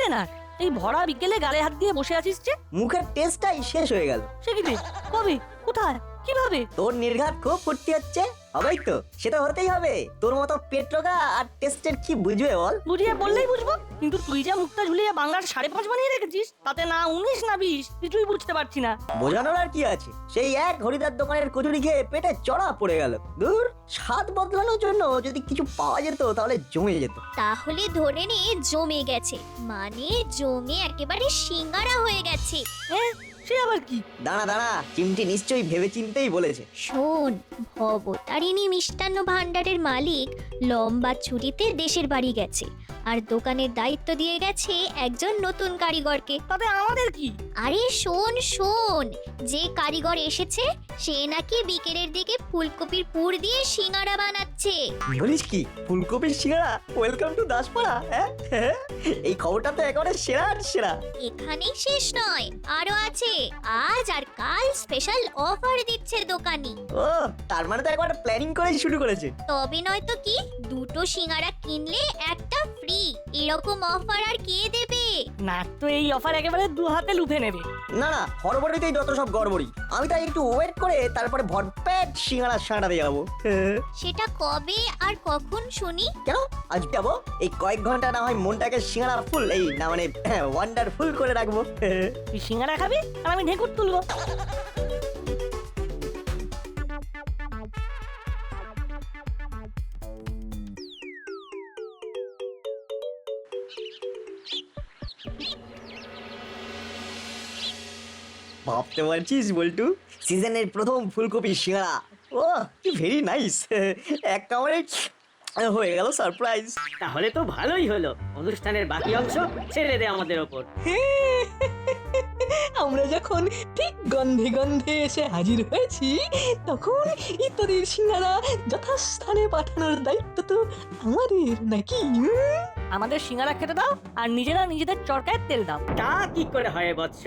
রে না, এই ভরা বিকেলে গালে হাত দিয়ে বসে আছিস যে? মুখের টেস্টটাই শেষ হয়ে গেল। সে কি রে? কবে? কোথায়? কিভাবে? তোর নির্ঘাত খুব ফুর্তি হচ্ছে। হবেই তো, সেটা হতেই হবে। তোর মতো পেট্রোগা আর টেস্টের কি বুঝবে বল? বুঝিয়ে বললেই বুঝবো, কিন্তু তুই যা মুখটা ঝুলিয়ে বাংলার 5.5 বানিয়ে রেখেছিস, তাতে না 19 না 20 কিছুই বুঝতে পারছি না। বোঝানোর আর কি আছে? সেই এক হরিদার দোকানের কচুরি খেয়ে পেটে চড়া পড়ে গেল। দূর, স্বাদ বদলানোর জন্য যদি কিছু পাওয়া যেত তাহলে জমে যেত। তাহলে ধরে নে জমে গেছে, মানে জমে একেবারে সিঙ্গারা হয়ে গেছে। হ্যাঁ, সে আবার কি? দাঁড়া দাঁড়া, চিমটি নিশ্চয়ই ভেবে চিন্তেই বলেছে। শোন, ভবতারিণী মিষ্টান্ন ভান্ডারের মালিক লম্বা ছুটিতে দেশের বাড়ি গেছে, আর দোকানের দায়িত্ব দিয়ে গেছে একজন নতুন কারিগরকে। তাতে আমাদের কি? আরে শোন শোন, যে কারিগর এসেছে সে নাকি বিকেলের দিকে ফুলকপির পুর দিয়ে সিঙ্গারা বানাচ্ছে। বলিস কি, ফুলকপির সিঙ্গারা? Welcome to Daspara. হ্যাঁ, এই খবরটা তো একেবারে সেরা সেরা। এখানেই শেষ নয়, আরো আছে। আজ আর কাল স্পেশাল অফার দিচ্ছে দোকানি। ও, তার মানে তো একবার প্ল্যানিং করেই শুরু করেছে। তবে নয় তো কি, দুটো সিঙ্গারা কিনলে একটা ফ্রি, এরকম অফার আর কে দেবে? না তো এই অফার একেবারে 2 হাতে লুফে নেবে। না না, হরবড়িতেই যত সব গড়বড়ি। আমি তাই একটু ওয়েট করে তারপরে ভরপেট সিঙ্গারা সাঁটাতে যাবো। সেটা কবে আর কখন শুনি? কেন আজ যাবো? এই কয়েক ঘন্টা না হয় মনটাকে সিঙ্গারা ফুল, এই না মানে ওয়ান্ডারফুল করে রাখবো। তুই সিঙ্গারা খাবি আর আমি ঢেকুর তুলবো। ভাবতে পারছিস বল্টু, সিজনের প্রথম ফুলকপি সিঙ্গারা। ও কি ভেরি নাইস। এক কামড়ে হয়ে গেল সারপ্রাইজ। তাহলে তো ভালোই হলো, অনুষ্ঠানের বাকি অংশ ছেড়ে দে আমাদের ওপর। আমরা যখন ঠিক গন্ধে গন্ধে এসে হাজির হয়েছি, তখন ইত্যাদির সিঙ্গারা যথাস্থানে পাঠানোর দায়িত্ব তো আমাদের নাকি? আমাদের সিঙ্গারা খেতে দাও আর নিজেরা নিজেদের চরকায় তেল দাও। তা কি করে হয় বৎস?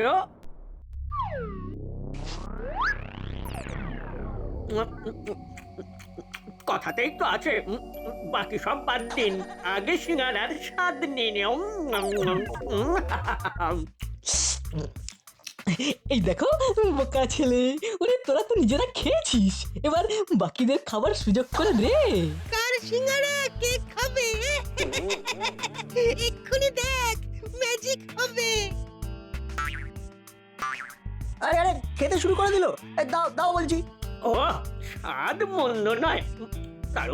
কথাতেই তো আছে, বাকি সব বাদ দিন, আগে সিঙ্গারার স্বাদ নিন। এই দেখো বোকা ছেলে, ওরে তোরা তো নিজেরা খেয়েছিস, এবার বাকিদের খাবার সুযোগ করে দে। কার সিঙ্গারা কে খাবে? এক্ষুনি দেখ, ম্যাজিক হবে। আরে আরে, খেতে শুরু করে দিল। দাও দাও বলছি। ও, স্বাদ মন্দ নয়, তার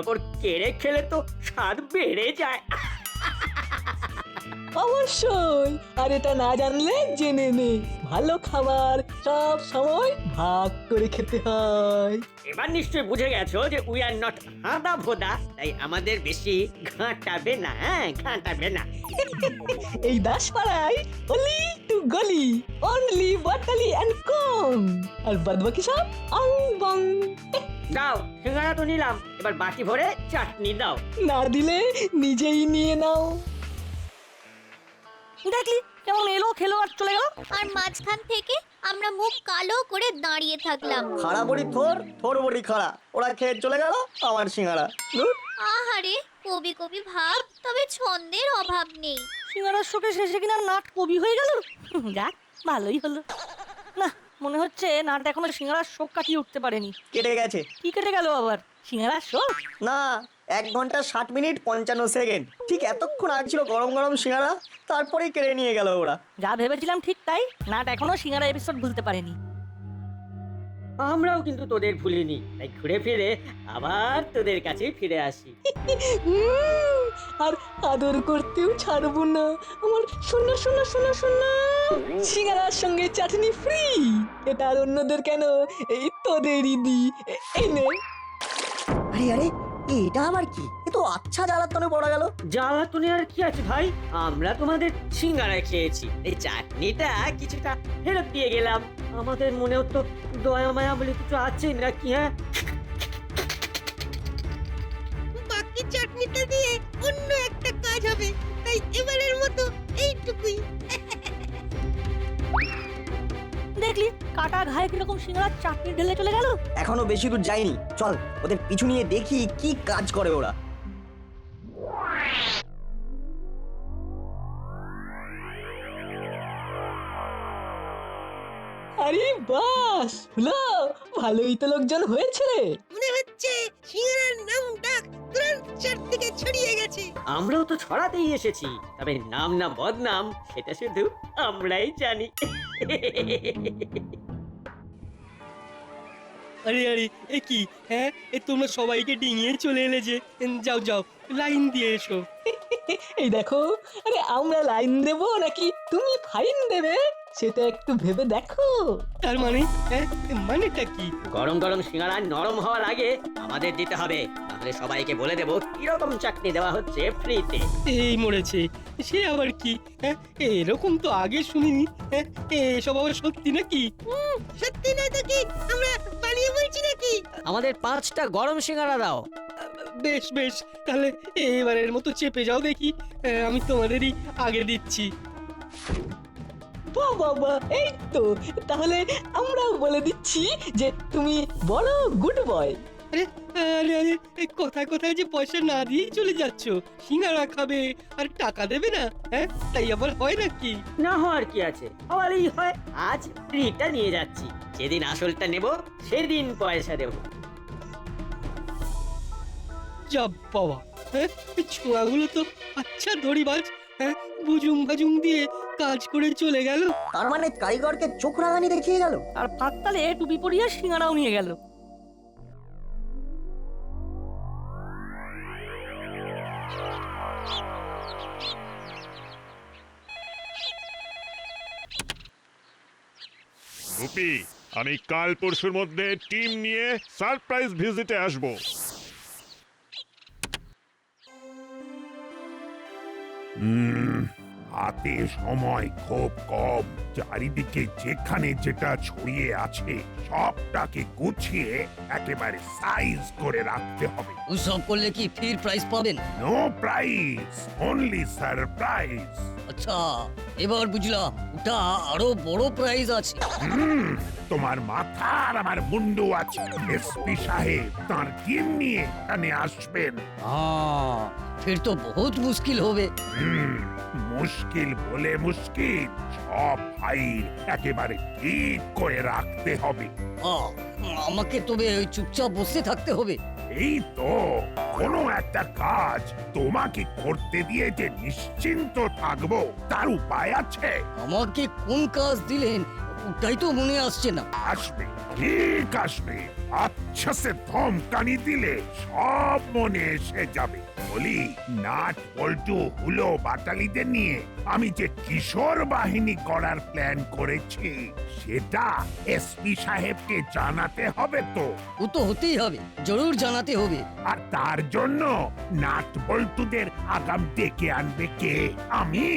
উপর কেড়ে খেলে তো স্বাদ বেড়ে যায়। অবশ্যই, আর এটা না জানলে জেনে নে, ভালো খাবার সব সময় ভাগ করে খেতে হয়। এবার নিশ্চয়ই বুঝে গেছো যে উই আর নট হাদা ভোদা, তাই আমাদের বেশি ঘাঁটাবে না, ঘাঁটাবে না। এই দাসপাড়ায় অলি টু গলি, অনলি বাটালি এন্ড কম, আর বাদ বাকি সব আং বং। দাও, সিঙ্গারা তো নিলাম, এবার বাটি ভরে চাটনি দাও। না দিলে নিজেই নিয়ে নাও। দেখলি কেমন এলো, খেলো আর চলে গেল। আর মাঝখান থেকে আমরা মুখ কালো করে দাঁড়িয়ে থাকলাম। খাড়া বড়ি থোর, থোর বড়ি খাড়া। ওরা খেয়ে চলে গেল আমার সিঙ্গারা। আহারে, কবি কবি ভাব, তবে ছন্দের অভাব নেই। সিঙ্গারার শোকে শেষে কিনা নাট কবি হয়ে গেল। যাক, ভালোই হলো। না, মনে হচ্ছে নাট এখনো সিঙ্গারার শোক কাটিয়ে উঠতে পারেনি। কেটে গেছে। কি কেটে গেল আবার? সিঙ্গারার শোক? না, 1 ঘন্টা 60 মিনিট 55 সেকেন্ড। ঠিক এতক্ষণ আগে ছিল গরম গরম সিঙ্গারা, তারপরেই কেড়ে নিয়ে গেল ওরা। যা ভেবেছিলাম ঠিক তাই, নাট এখনো সিঙ্গারা এপিসোড ভুলতে পারেনি। আমরাও কিন্তু তোদের ভুলিনি, তাই ঘুরে ফিরে আবার তোদের কাছে ফিরে আসি। আর আদর করতেও ছাড়বো না আমার শোনা শোনা শোনা শোনা। সিঙ্গারার সঙ্গে চাটনি ফ্রি, এটা আর অন্যদের কেন, এই তোদেরই দি। এই নে। আরে আরে, এটা আবার কি? এ তো আচ্ছা জ্বালাতনে পড়া গেল। জ্বালাতনে আর কি আছে ভাই, আমরা তোমাদের সিঙ্গারা খেয়েছি, এই চাটনিটা কিছুটা ফেরত দিয়ে গেলাম। আমাদের মনেও তো দয়া মায়া বলে কিছু আছে নাকি? হ্যাঁ, বাকি চাটনিটা দিয়ে অন্য একটা কাজ হবে, তাই এবারের মতো এইটুকুই। দেখলি কাটা ঘায়ে কিরকম সিঙ্গারার চাটনি ঢেলে চলে গেল। এখনো বেশি দূর যায়নি, চল ওদের পিছু নিয়ে দেখি কি কাজ করে ওরা। বাস হলো, ভালোই তো লোকজন হয়েছে রে। মনে হচ্ছে সিঙ্গারার নাম ডাক তুরন্ত চারদিকে ছড়িয়ে গেছে। আমরাও তো ছড়াতেই এসেছি, তবে নাম না বদনাম সেটা শুধু আমরাই জানি। আরে আরে এ কি, হ্যাঁ এ তোমরা সবাইকে ডিঙিয়ে চলে এলে যে, যাও যাও লাইন দিয়ে এসো। এই দেখো, আরে আমরা লাইন দেব নাকি তুমি ফাইন দেবে সেটা একটু ভেবে দেখো। তার মানে, হ্যাঁ মানেটা কি? গরম গরম সিঙ্গারা নরম হওয়ার আগে আমাদের দিতে হবে, তাহলে সবাইকে বলে দেবো কিরকম চাটনি দেওয়া হচ্ছে ফ্রিতে। এই মরেছে, সে আবার কি? হ্যাঁ এরকম তো আগে শুনিনি। হ্যাঁ এসব আবার সত্যি নাকি? সত্যি নয় তো কি আমরা বানিয়ে বলছি নাকি? আমাদের 5টা গরম সিঙ্গারা দাও। বেশ বেশ, তাহলে এবারের মতো চেপে যাও দেখি, আমি তোমাদেরই আগে দিচ্ছি। বাহ বাবা, এই তো তাহলে আমরাও বলে দিচ্ছি যে তুমি বড় গুড বয়। আরে আরে আরে এই কথায় কথায় যে পয়সা না দিয়েই চলে যাচ্ছ, সিঙ্গারা খাবে আর টাকা দেবে না? হ্যাঁ তাই আবার হয় নাকি? না হওয়ার কি আছে, হওয়ারই হয়। আজ ফ্রিটা নিয়ে যাচ্ছি, যেদিন আসলটা নেব সেদিন পয়সা দেবো। যা বাবা, হ্যাঁ এই ছোঁয়াগুলো তো আচ্ছা ধরিবাজ, হ্যাঁ বুজুং ভাজুং দিয়ে কাজ করে চলে গেল। তার মানে কারিগরকে চোখ রাঙানি দেখিয়ে গেল। আর ফাঁকতালে টুপি পরিয়ে সিঙ্গারাও নিয়ে গেল। গুপি, আমি কাল পরশুর মধ্যে টিম নিয়ে সারপ্রাইজ ভিজিটে আসব। হাতে সময় খুব কম, চারিদিকে যেখানে যেটা ছড়িয়ে আছে সবটাকে গুছিয়ে একেবারে সাইজ করে রাখতে হবে। ওসব করলে কি ফির প্রাইজ পাবেন? No prize, only surprise. আচ্ছা এবার বুঝলাম, ওটা আরো বড় প্রাইজ আছে। তোমার মাথা আর আমার মুন্ডু আছে। এসপি সাহেব তার টিম নিয়ে এখানে আসবেন। ফির তো বহুত মুশকিল হবে। মুশকিল বলে মুশকিল, সব ফাইল একেবারে ঠিক করে রাখতে হবে। আমাকে তবে ওই চুপচাপ বসে থাকতে হবে? এই তো, কোনো একটা কাজ তোমাকে করতে দিয়ে যে নিশ্চিন্ত থাকবো তার উপায় আছে? আমাকে কোন কাজ দিলেন ওটাই তো মনে আসছে না। আসবে, ঠিক আসবে। আচ্ছা সে ধমকানি দিলে সব মনে এসে যাবে। বলি, নাট পল্টু হুলো বাটালিদের নিয়ে আমি যে কিশোর বাহিনী করার প্ল্যান করেছি সেটা এসপি সাহেবকে জানাতে হবে তো। ও তো হতেই হবে, জরুর জানাতে হবে। আর তার জন্য নাট পল্টুদের আগাম ডেকে আনবে কে? আমি।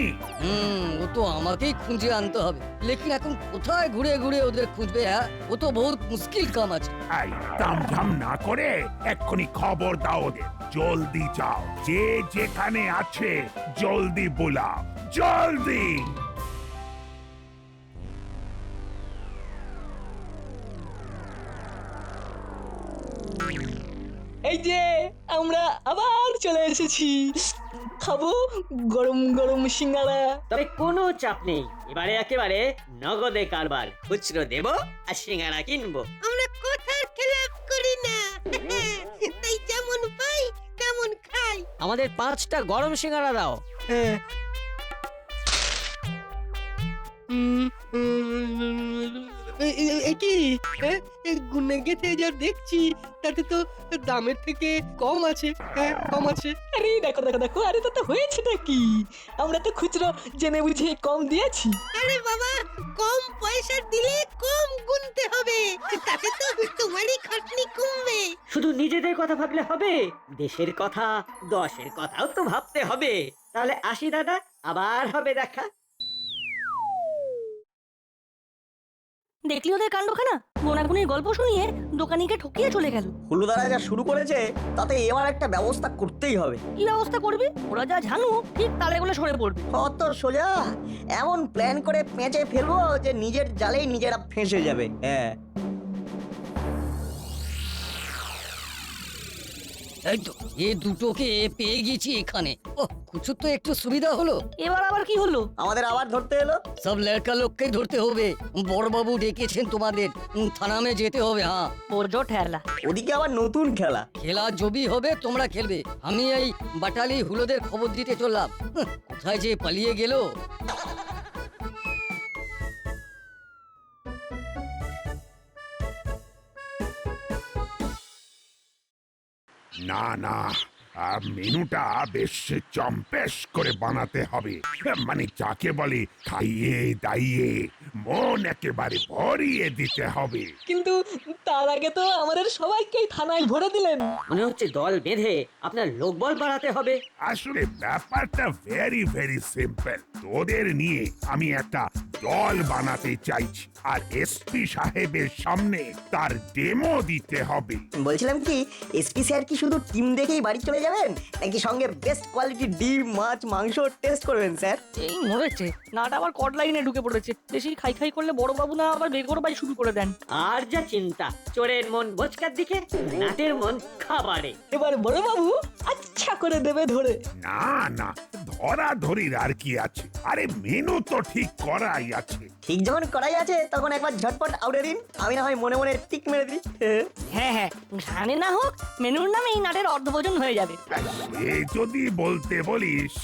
ও তো আমাকেই খুঁজে আনতে হবে, লেকিন এখন কোথায় ঘুরে ঘুরে ওদের খুঁজবে? হ্যাঁ ও তো বহুত মুশকিল কাম আছে। এই তামঝাম না করে এক্ষুনি খবর দাও ওদের, জলদি যাও, যে যেখানে আছে জলদি বোলাও, জলদি। এই যে আমরা আবার চলে এসেছি, খাবো গরম গরম সিঙ্গারা। তবে কোনো চাপ নেই, এবারে একেবারে নগদে কারবার, খুচরো দেবো আর সিঙ্গারা কিনবো। আমরা কথার খেলাপ করি না। তাই যেমন পাই তেমন খাই। আমাদের 5টা গরম সিঙ্গারা দাও। হ্যাঁ কি, হ্যাঁ গুনে গেছে যা দেখছি তাতে তো দামের থেকে কম আছে। হ্যাঁ কম আছে। আরে দেখো দেখো দেখো, আরে তো হয়েছেটা কি, আমরা তো খুচরো জেনে বুঝে কম দিয়েছি। আরে বাবা, কম পয়সা দিলে কম গুনতে হবে, তাতে তো তোমারই খাটনি কমবে। শুধু নিজেদের কথা ভাবলে হবে, দেশের কথা, দশের কথাও তো ভাবতে হবে। তাহলে আসি দাদা, আবার হবে দেখা। দেখলি ওদের কাণ্ডখানা, গোনাগুনির গল্প শুনিয়ে দোকানিকে ঠকিয়ে চলে গেল। হুলুদারা যা শুরু করেছে তাতে এবার একটা ব্যবস্থা করতেই হবে। কি ব্যবস্থা করবি? ওরা যা ঝানু ঠিক তালে গুলো সরে পড়বে। কত সোজা, এমন প্ল্যান করে পেঁচে ফেলবো যে নিজের জালেই নিজেরা ফেঁসে যাবে। হ্যাঁ এই তো এ দুটোকে পেয়ে গেছি এখানে। ও কিছু তো একটু সুবিধা হলো। এবার আবার কি হলো? আমাদের আবার ধরতে এলো। সব লড়কা লোককে ধরতে হবে। বড়বাবু ডেকেছেন তোমাদের, থানামে যেতে হবে। হ্যাঁ, বোঝো ঠেলা। ওদিকে আবার নতুন খেলা। খেলা জবি হবে, তোমরা খেলবে। আমি এই বাটালি হুলোদের খবর দিতে চললাম। কোথায় যে পালিয়ে গেল। না না, মেনুটা বেশ চম্পেশ করে বানাতে হবে। মানে যাকে বলে খাইয়ে দাইয়ে মন একেবারে ভরিয়ে দিতে হবে। কিন্তু তার আগে তো আমাদের সবাইকেই থানায় ভরে দিলেন। মনে হচ্ছে দল বেঁধে আপনার লোকবল বাড়াতে হবে। আসলে ব্যাপারটা ভেরি ভেরি সিম্পল। তোদের নিয়ে আমি একটা দল বানাতে চাইছি, আর এসপি সাহেবের সামনে তার ডেমো দিতে হবে। বলছিলাম কি, এসপি স্যার কি শুধু টিম দেখেই বাড়ি চলে যাবেন, নাকি সঙ্গে বেস্ট কোয়ালিটি ডিম মাছ মাংস টেস্ট করবেন স্যার? এই মরেছে, নাট আবার কট লাইনে ঢুকে পড়েছে। বেশি খাই খাই করলে বড় বাবু না আবার বেগরবাই শুরু করে দেন। আর যা চিন্তা, চোরের মন বোচকার দিকে, নাটের মন খাবারে। এবার বড়বাবু আচ্ছা করে দেবে ধরে। না না, ধরা ধরির আর কি আছে? আরে মেনু তো ঠিক করাই আছে। ঠিক যখন করাই আছে তখন একবার ঝটপট আউটে দিন, আমি না হয় মনে মনে টিক মেরে দিই। হ্যাঁ হ্যাঁ, ঘানে না হোক, মেনুর নামে এই নাটের অর্ধভোজন হয়ে যাবে। সে যদি বলতে বলিস,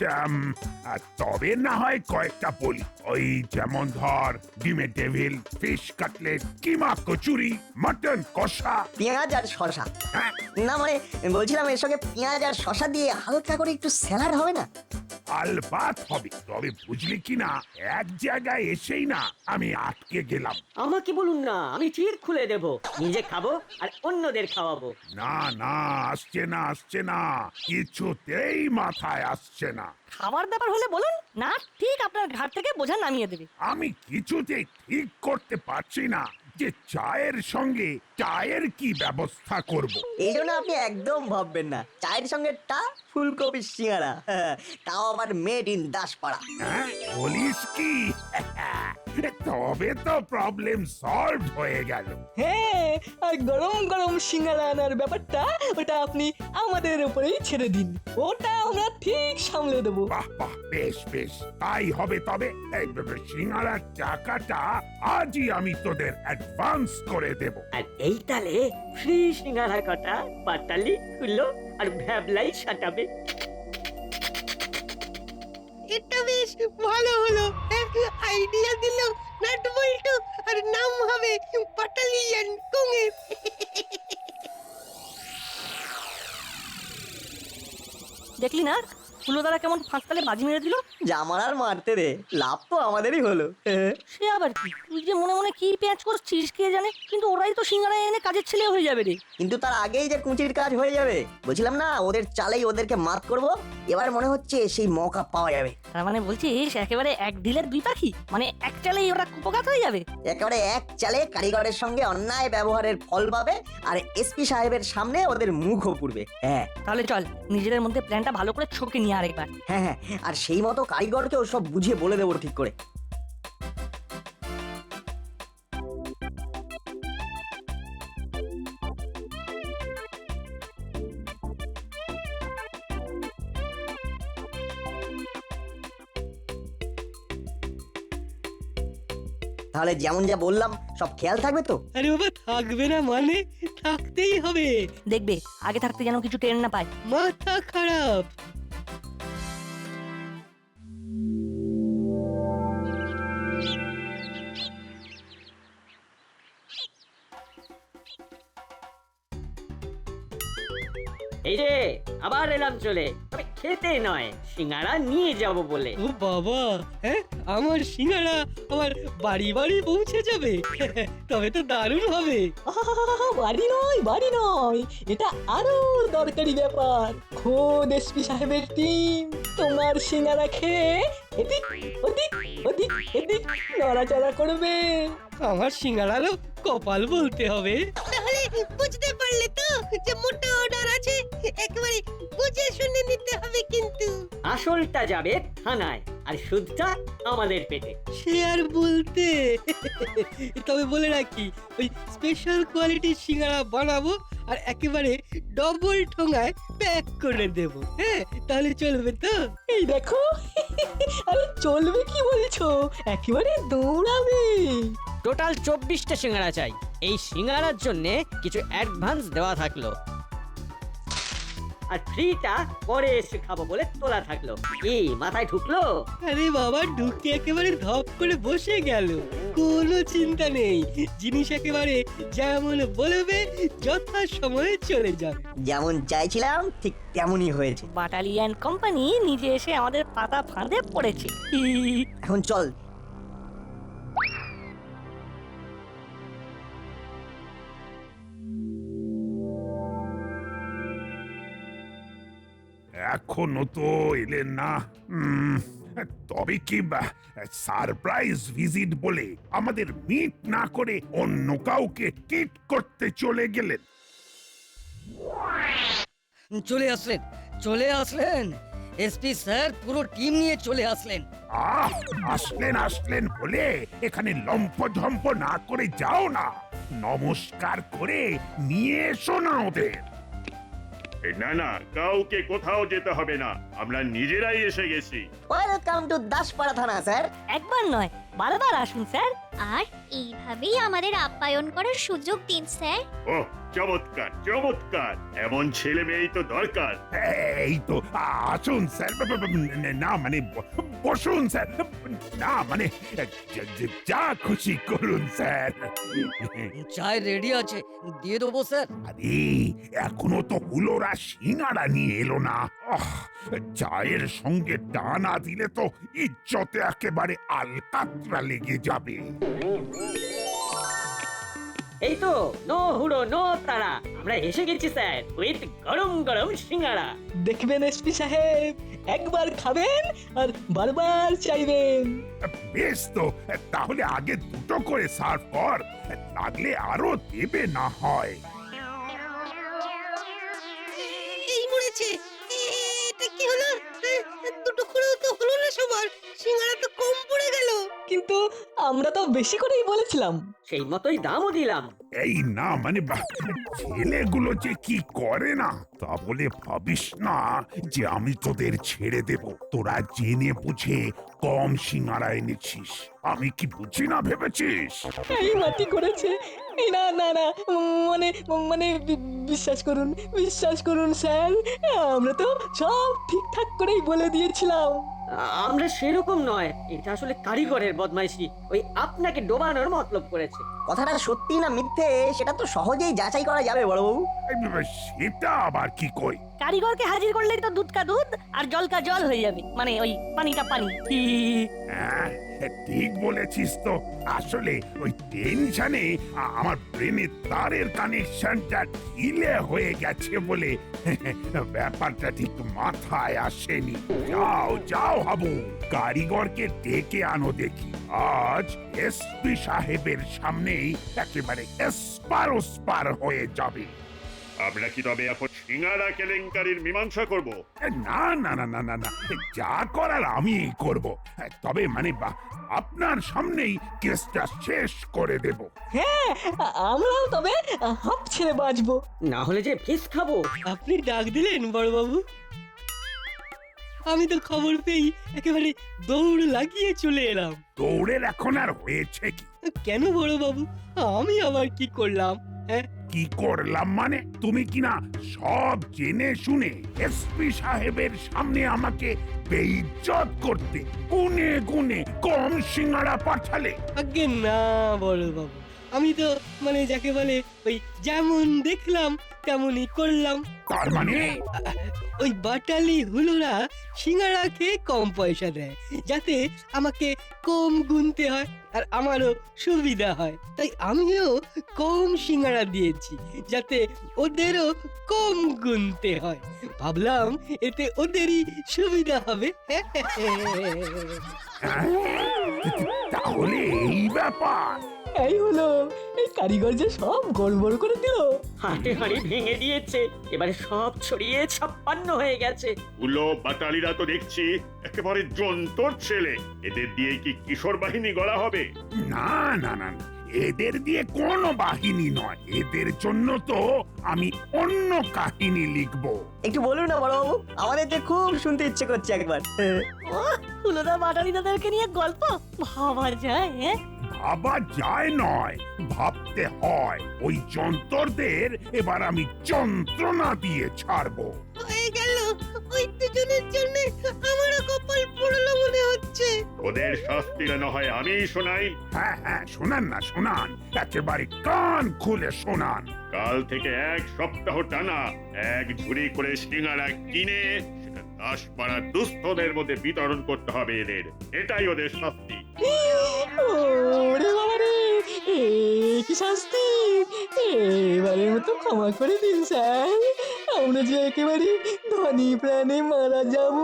তবে না হয় কয়েকটা বলি। ওই যেমন ধর, ডিমের ডেভিল, ফিশ কাটলেট, কিমা কচুরি, মটন কষা। পেঁয়াজ আর শশা? হ্যাঁ, না মানে বলছিলাম এর সঙ্গে পেঁয়াজ আর শশা দিয়ে হালকা করে একটু স্যালাড হবে না? আলবাত হবে, তবে বুঝলি কিনা এক জায়গায় এসেই না আমি আটকে গেলাম। আমাকে বলুন না, আমি ঠিক খুলে দেব। নিজে খাবো আর অন্যদের খাওয়াবো। না না, আসছে না আসছে না, কিছুতেই মাথায় আসছে না। খাবার ব্যাপার হলে বলুন, না ঠিক আপনার ঘাট থেকে বোঝা নামিয়ে দেবে। আমি কিছুতেই ঠিক করতে পারছি না যে চায়ের সঙ্গে চায়ের কি ব্যবস্থা করব। এই জন্য আপনি একদম ভাববেন না, চায়ের সঙ্গে ফুলকপি সিঙ্গারা, তাও আবার মেড ইন দাসপাড়া। হ্যাঁ, বলিস কি? তবে তো প্রবলেম সলভ হয়ে গেল। হ্যাঁ, আর গরম গরম সিঙ্গারা আনার ব্যাপারটা ওটা আপনি আমাদের উপরেই ছেড়ে দিন, ওটা আমরা ঠিক সামলে দেবো। বাহ বাহ, বেশ বেশ, তাই হবে। তবে এই সিঙ্গারার টাকাটা আজই আমি তোদের অ্যাডভান্স করে দেব। আর এই তালে ফ্রি সিঙ্গারা কটা, পাটালি খুললো আর ভ্যাবলাই সাটাবে। এটা বেশ ভালো হলো। আইডিয়া দিল নাট বল্টু, আর নাম হবে পাটালিয়ান কুঙের। দেখলি না ফুলোদারা কেমন ফাঁকতালে বাজি মেরে দিল। জামার আর মারতে দে, লাভ তো আমাদেরই হলো। সে আবার কি, তুই যে মনে মনে কি পেঁয়াজ করছিস কে জানে, কিন্তু ওরাই তো সিঙ্গারা এনে কাজের ছেলে হয়ে যাবে রে। কিন্তু তার আগেই যে কুঁচির কাজ হয়ে যাবে, বলছিলাম না ওদের চালেই ওদেরকে মাত করব। এবার মনে হচ্ছে সেই মৌকা পাওয়া যাবে। তার মানে বলছিস একেবারে এক ঢিলের দুই পাখি, মানে এক চালেই ওরা কুপকাত হয়ে যাবে। একেবারে এক চালে কারিগরের সঙ্গে অন্যায় ব্যবহারের ফল পাবে, আর এসপি সাহেবের সামনে ওদের মুখও পুড়বে। হ্যাঁ তাহলে চল নিজেদের মধ্যে প্ল্যানটা ভালো করে ছকে নিয়ে আরেকবার। হ্যাঁ হ্যাঁ, আর সেই মতো কারিগরকেও সব বুঝিয়ে বলে দেবো ঠিক করে। তাহলে যেমন যা বললাম সব খেয়াল থাকবে তো? আরে বাবা, থাকবে না মানে থাকতেই হবে। দেখবে আগে থাকতে যেন কিছু টের না পায়। মাথা খারাপ। এই রে, আবার এলাম চলে। তবে খেতে নয়, সিঙ্গারা নিয়ে যাব বলে। ও বাবা, হ্যাঁ আমার সিঙ্গারা আমার বাড়ি বাড়ি পৌঁছে যাবে। তবে তো দারুণ হবে। আহা, বাড়ি নয় বাড়ি নয়, এটা আরো দরকারি ব্যাপার। খোদ এসপি সাহেবের টিম তোমার সিঙ্গারা খেয়ে এদিক ওদিক ওদিক এদিক নড়াচড়া করবে। আমার সিঙ্গারারও কপাল বলতে হবে। তাহলে বুঝতে পারলে তো যে মোটা অর্ডার আছে, একেবারে বুঝে শুনে নিতে হবে কিন্তু। আসলটা যাবে থানায়, আর সুদটা আমাদের পেটে। সে আর বলতে। তবে বলে রাখি, ওই স্পেশাল কোয়ালিটির সিঙ্গারা বানাবো আর একেবারে ডবল ঠোঙায় প্যাক করে দেব। হ্যাঁ, তাহলে চলবে তো? এই দেখো আরে চলবে কি বলছো, একেবারে দৌড়াবে। টোটাল 24টা সিঙ্গারা চাই। এই সিঙ্গারার জন্য কিছু অ্যাডভান্স দেওয়া থাকলো, আর ফ্রিটা পরে এসে খাবো বলে তোলা থাকলো। কি মাথায় ঢুকলো? আরে বাবা, ঢুকে একেবারে ধপ করে বসে গেল। কোনো চিন্তা নেই, জিনিস একেবারে যেমন বলবে যথা সময়ে চলে যাবে। যেমন চাইছিলাম ঠিক তেমনই হয়েছে। বাটালিয়ান কোম্পানি নিজে এসে আমাদের পাতা ফাঁদে পড়েছে। এখন চল। এখনো তো এলেন না। তবে কি সারপ্রাইজ ভিজিট বলে আমাদের মিট না করে অন্য কাউকে কিট করতে চলে গেলেন? চলে আসলেন এসপি স্যার, পুরো টিম নিয়ে চলে আসলেন। আসলেন বলে এখানে লম্পঝম্প না করে যাও না, নমস্কার করে নিয়ে এসো না ওদের। না না, কাউকে কোথাও যেতে হবে না, আমরা নিজেরাই এসে গেছি। ওয়েলকাম টু দাসপাড়া থানা স্যার। একবার নয়, বারবার আসুন স্যার। আর এইভাবেই আমাদের আপ্যায়ন করার সুযোগ দিন স্যার। ও চমৎকার চমৎকার, এমন ছেলে মেয়েই তো দরকার। এই তো আসুন স্যার। না মানে বসুন স্যার। না মানে যা খুশি করুন স্যার। চায় রেডি আছে, দিয়ে দেবো স্যার। আরে এখনো তো হুলোরা সিঙ্গারা নিয়ে এলো না। চায়ের সঙ্গে ডানা দিলে তো ইজ্জতে একেবারে আলকাতরা লেগে যাবে। এই তো, নো হুড়ো নো তারা, আমরা এসে গেছি স্যার, উইথ গরম গরম সিঙ্গারা। দেখবেন এসপি সাহেব, একবার খাবেন আর বারবার চাইবেন। বেশ তো, তাহলে আগে দুটো করে সার্ভ কর, লাগলে আরো দেবে না হয়। এই মরেছে, এটা কি হলো? দুটো করেও তো হলো না সবার, সিঙ্গারা তো কম পড়ে গেল। কিন্তু আমরা তো বেশি করেই বলেছিলাম। সেই মতোই দামও দিলাম। এই না মানে ছেলেগুলো যে কি করে না, তা বলে ভাবিস না যে আমি তোদের ছেড়ে দেব। তোরা জেনে বুঝে কম সিঙ্গারা এনেছিস, আমি কি বুঝি না ভেবেছিস? এই মাটি করেছে। এই না না না, মানে মানে বিশ্বাস করুন স্যার, আমরা তো সব ঠিকঠাক করেই বলে দিয়েছিলাম। আমরা সেরকম নয়, এটা আসলে কারিগরের বদমাইশি, ওই আপনাকে ডোবানোর মতলব করেছে। কথাটা সত্যি না মিথ্যে সেটা তো সহজেই যাচাই করা যাবে বড়বাবু। সেটা আবার কি কই? কারিগরকে হাজির করলেই তো দুধ কা দুধ আর জল কা জল হয়ে যাবে, মানে ওই পানিটা পানি। হ্যাঁ, ঠিক বলেছিস তো। আসলে ওই টেনশনে আমার ব্রেনের তারের কানেকশনটা ঢিলে হয়ে গেছে বলে ব্যাপারটা ঠিক মাথায় আসেনি। যাও হাবু, কারিগরকে ডেকে আনো দেখি। আজ এসপি সাহেবের সামনেই একেবারে এসপার ওসপার হয়ে যাবে। আমরা কি তবে এখন সিঙ্গারা কেলেঙ্কারির মীমাংসা করব? না না না না না না, যা করার আমি করব, তবে মানে আপনার সামনেই কেসটা শেষ করে দেব। হ্যাঁ, আমরাও তবে হাঁপ ছেড়ে বাঁচবো। না হলে যে ফিস খাবো। আপনি ডাক দিলেন বড়বাবু, আমি তো খবর পেয়ে একেবারে দৌড় লাগিয়ে চলে এলাম। দৌড়ের এখন আর হয়েছে কি? কেন বড়বাবু, আমি আবার কি করলাম? হ্যাঁ, কি করলাম মানে? তুমি কিনা সব জেনে শুনে এসপি সাহেবের সামনে আমাকে বেইজ্জত করতে গুনে গুনে কম সিঙ্গারা পাঠালে। আগে না বড়বাবু, আমি তো মানে যাকে বলে ওই যেমন দেখলাম তেমনই করলাম। তার মানে ওই বাটালি হুলোরা সিঙ্গারা খেয়ে কম পয়সা দেয়, যাতে আমাকে কম গুনতে হয় আর আমারও সুবিধা হয়। তাই আমিও কম সিঙ্গারা দিয়েছি, যাতে ওদেরও কম গুনতে হয়। ভাবলাম এতে ওদেরই সুবিধা হবে। তাহলে এই ব্যাপার। এই হলো, এই কারিগর যে সব গড়বড় করে দিল। হাঁটি হাঁড়ি ভেঙে দিয়েছে, এবারে সব ছড়িয়ে 56 হয়ে গেছে। উলো বাটালিরা তো দেখছি একেবারে জন্তর ছেলে, এদের দিয়ে কি কিশোর বাহিনী গড়া হবে? না না না, এদের দিয়ে কোনো বাহিনী নয়, এদের জন্য তো আমি অন্য কাহিনী লিখবো। একটু বলুন না বড়বাবু, আমাদের যে খুব শুনতে ইচ্ছে করছে একবার। ও হুলোদা বাটালি দাদাকে নিয়ে গল্প ভাবা যায়, হ্যাঁ? ভাবা যায় নয়, ভাবতে হয়। ওই যন্ত্রদের এবার আমি যন্ত্রণা দিয়ে ছাড়বো। হয়ে গেল, ওই দুজনের জন্য আমারও কপাল পুরলো মনে হচ্ছে। ওদের শাস্তিটা না হয় আমি শোনাই। হ্যাঁ হ্যাঁ, শোনান না শোনান, একেবারে কান খুলে শোনান। কাল থেকে 1 সপ্তাহ টানা 1 ঝুড়ি করে সিঙ্গারা কিনে সেটা 10 পাড়ার দুস্থদের মধ্যে বিতরণ করতে হবে এদের। এটাই ওদের শাস্তি। ওরে বাবা রে, এ কি শাস্তি! এবারের মতো ক্ষমা করে দিন স্যার, আমরা যে একেবারে ধনী প্রাণে মারা যাব।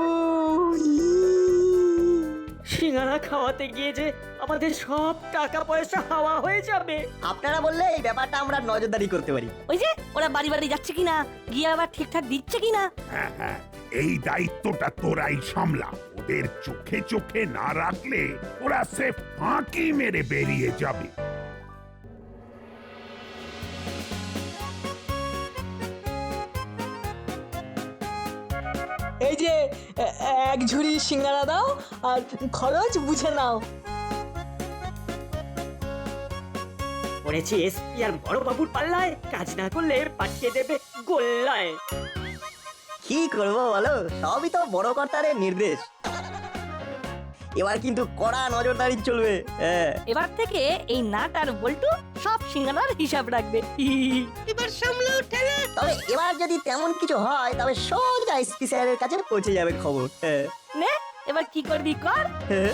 সিঙ্গারা খাওয়াতে গিয়ে যে আমাদের সব টাকা পয়সা হাওয়া হয়ে যাবে। আপনারা বললে এই ব্যাপারটা আমরা নজরদারি করতে পারি। ওই যে ওরা বাড়ি বাড়ি যাচ্ছে কিনা, গিয়ে আবার ঠিকঠাক দিচ্ছে কিনা। হ্যাঁ হ্যাঁ, এই দায়িত্বটা তোরাই সামলা। ওদের চোখে চোখে না রাখলে ওরা সে ফাঁকি মেরে বেরিয়ে যাবে। এই যে এক ঝুড়ি সিঙ্গারা দাও আর খরচ বুঝে নাও। পড়েছি এসপি আর বড় বাবুর পাল্লায়, কাজ না করলে পাঠিয়ে দেবে গোল্লায়। কি করবো বলো, সবই তো বড় কর্তারের নির্দেশ। এবার কিন্তু কড়া নজরদারি চলবে। হ্যাঁ, এবার থেকে এই নাট আর বল্টু সব সিঙ্গারার হিসাব রাখবে। এবার সামলাও ঠেলা। তবে এবার যদি তেমন কিছু হয় তবে সোজা এসপি স্যারের কাছে পৌঁছে যাবে খবর। হ্যাঁ নে এবার কি করবি কর। হ্যাঁ